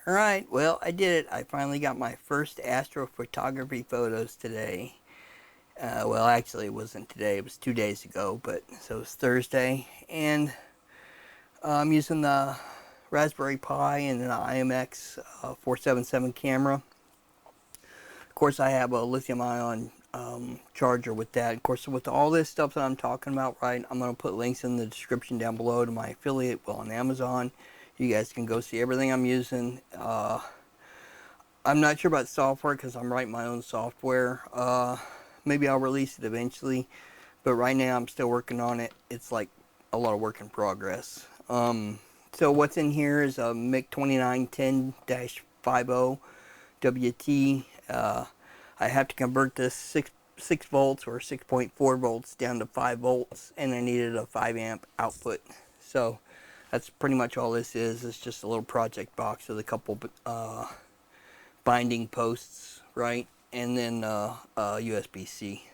Alright, well, I did it. I finally got my first astrophotography photos today. Well, actually, it wasn't today. It was 2 days ago, but so it was Thursday. And I'm using the Raspberry Pi and an IMX477 camera. Of course, I have a lithium-ion charger with that. Of course, with all this stuff that I'm talking about, right, I'm going to put links in the description down below to my affiliate, well, on Amazon. You guys can go see everything I'm using. I'm not sure about software because I'm writing my own software. Maybe I'll release it eventually, but right now I'm still working on it. It's like a lot of work in progress. So what's in here is a MIC2910-50 WT. I have to convert this 6 volts or 6.4 volts down to 5 volts, and I needed a 5 amp output. So that's pretty much all this is. It's just a little project box with a couple binding posts, right, and then USB-C.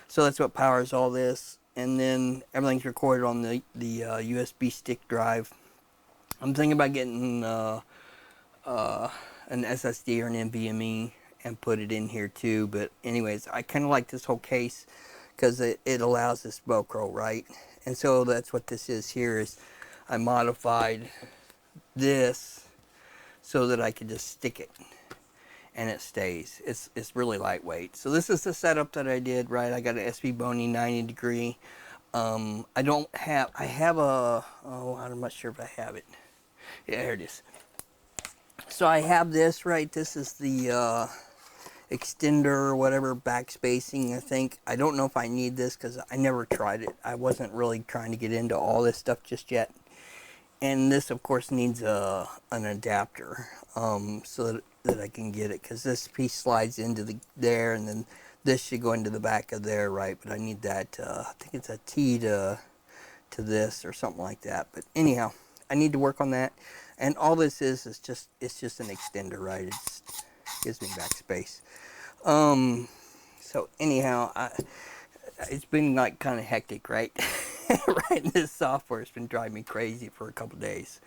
So that's what powers all this, and then everything's recorded on the USB stick drive. I'm thinking about getting an SSD or an NVMe and put it in here too, but anyways, I kind of like this whole case because it allows this Velcro, right? And so that's what this is here. Is I modified this so that I could just stick it and it stays. It's really lightweight. So this is the setup that I did, right? I got an SB-Bony 90 degree. I have a, oh, I'm not sure if I have it. Yeah, here it is. So I have this, right? This is the extender or whatever, backspacing, I think. I don't know if I need this because I never tried it. I wasn't really trying to get into all this stuff just yet. And this, of course, needs an adapter so that I can get it, because this piece slides into there, and then this should go into the back of there, right? But I need that, I think it's a T to this or something like that. But anyhow, I need to work on that. And all this is just, it's just an extender, right? It gives me backspace. So anyhow, it's been like kind of hectic, right? Writing this software has been driving me crazy for a couple days.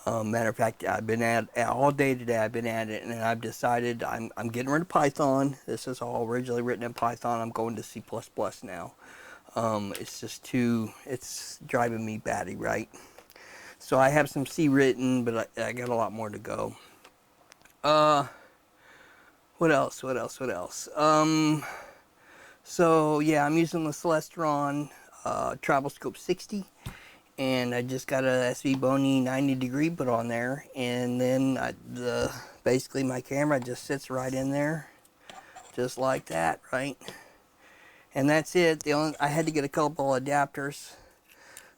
Matter of fact, I've been at all day today. I've been at it, and I've decided I'm getting rid of Python. This is all originally written in Python. I'm going to C++ now. It's just it's driving me batty, right? So I have some C written, but I got a lot more to go. What else? So yeah, I'm using the Celestron Travel Scope 60, and I just got a SB-Bony 90 degree put on there, and then basically my camera just sits right in there, just like that, right? And that's it. I had to get a couple adapters.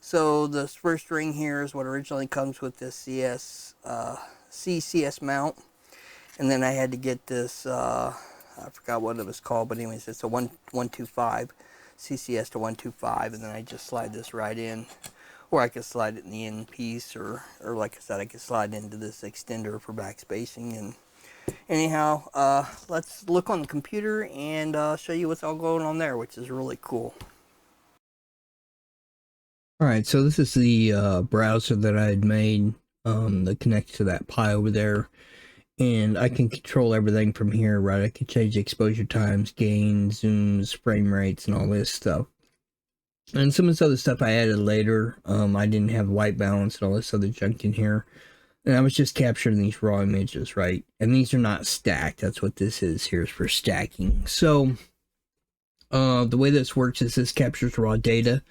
So this first ring here is what originally comes with this CCS mount, and then I had to get this. I forgot what it was called, but anyways, it's a 125 CCS to 125, and then I just slide this right in, or I could slide it in the end piece, or like I said, I could slide into this extender for backspacing. And anyhow, let's look on the computer and show you what's all going on there, which is really cool. Alright, so this is the browser that I had made that connects to that Pi over there. And I can control everything from here, right? I can change exposure times, gain, zooms, frame rates, and all this stuff. And some of this other stuff I added later. I didn't have white balance and all this other junk in here. And I was just capturing these raw images, right? And these are not stacked. That's what this is. Here's for stacking. So the way this works is this captures raw data.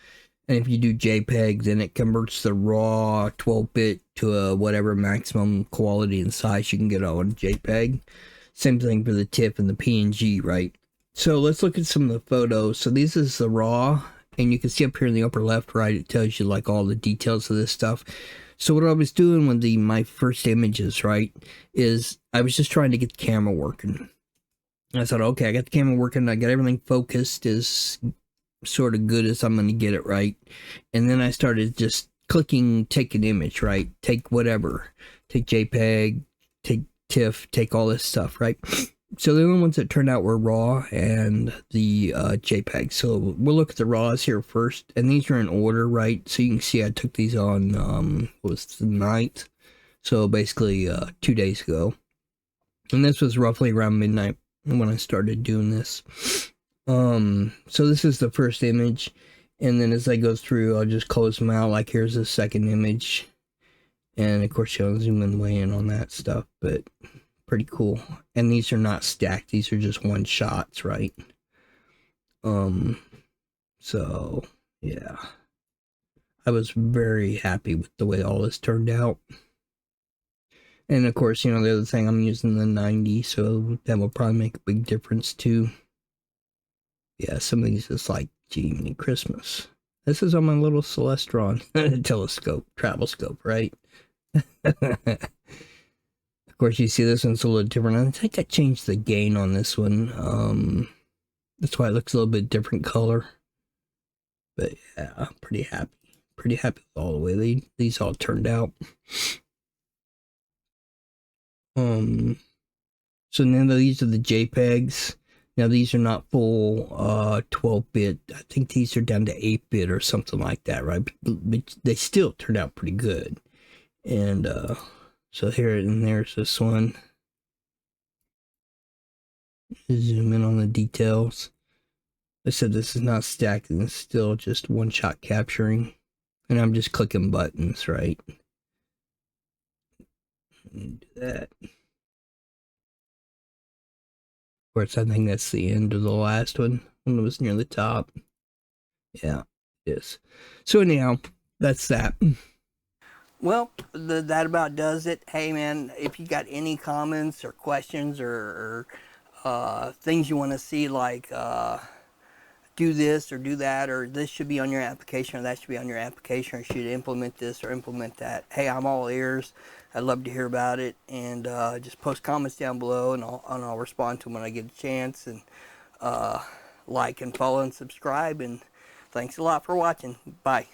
And if you do JPEG, then it converts the raw 12-bit to whatever maximum quality and size you can get on JPEG. Same thing for the TIFF and the PNG, right? So let's look at some of the photos. So this is the raw, and you can see up here in the upper left, right, it tells you like all the details of this stuff. So what I was doing with my first images, right, is I was just trying to get the camera working. I thought, okay, I got the camera working, I got everything focused as sort of good as I'm going to get it, right? And then I started just clicking take an image, right? Take whatever. Take JPEG, take TIFF, take all this stuff, right? So the only ones that turned out were RAW and the JPEG. So we'll look at the RAWs here first. And these are in order, right? So you can see I took these on, what was the 9th? So basically 2 days ago. And this was roughly around midnight when I started doing this. So this is the first image, and then as I go through, I'll just close them out. Like here's the second image, and of course you'll zoom in way in on that stuff, but pretty cool. And these are not stacked; these are just one shots, right? So yeah, I was very happy with the way all this turned out. And of course, you know, the other thing, I'm using the 90, so that will probably make a big difference too. Yeah, some of these just like, gee, mini Christmas. This is on my little Celestron telescope, travel scope, right? Of course, you see this one's a little different. I think I changed the gain on this one. That's why it looks a little bit different color. But yeah, I'm pretty happy. Pretty happy with all the way these all turned out. So now these are the JPEGs. Now these are not full 12-bit. I think these are down to 8-bit or something like that, right? But they still turned out pretty good. And so here and there's this one. Zoom in on the details. I said this is not stacking, it's still just one shot capturing. And I'm just clicking buttons, right? Do that. Of course, I think that's the end of the last one when it was near the top. Yeah, it is. So anyhow, that's that. Well, that about does it. Hey man, if you got any comments or questions or things you want to see, like do this or do that, or this should be on your application or that should be on your application, or should implement this or implement that, hey, I'm all ears. I'd love to hear about it, and just post comments down below, and I'll respond to them when I get a chance. And like and follow and subscribe, and thanks a lot for watching. Bye.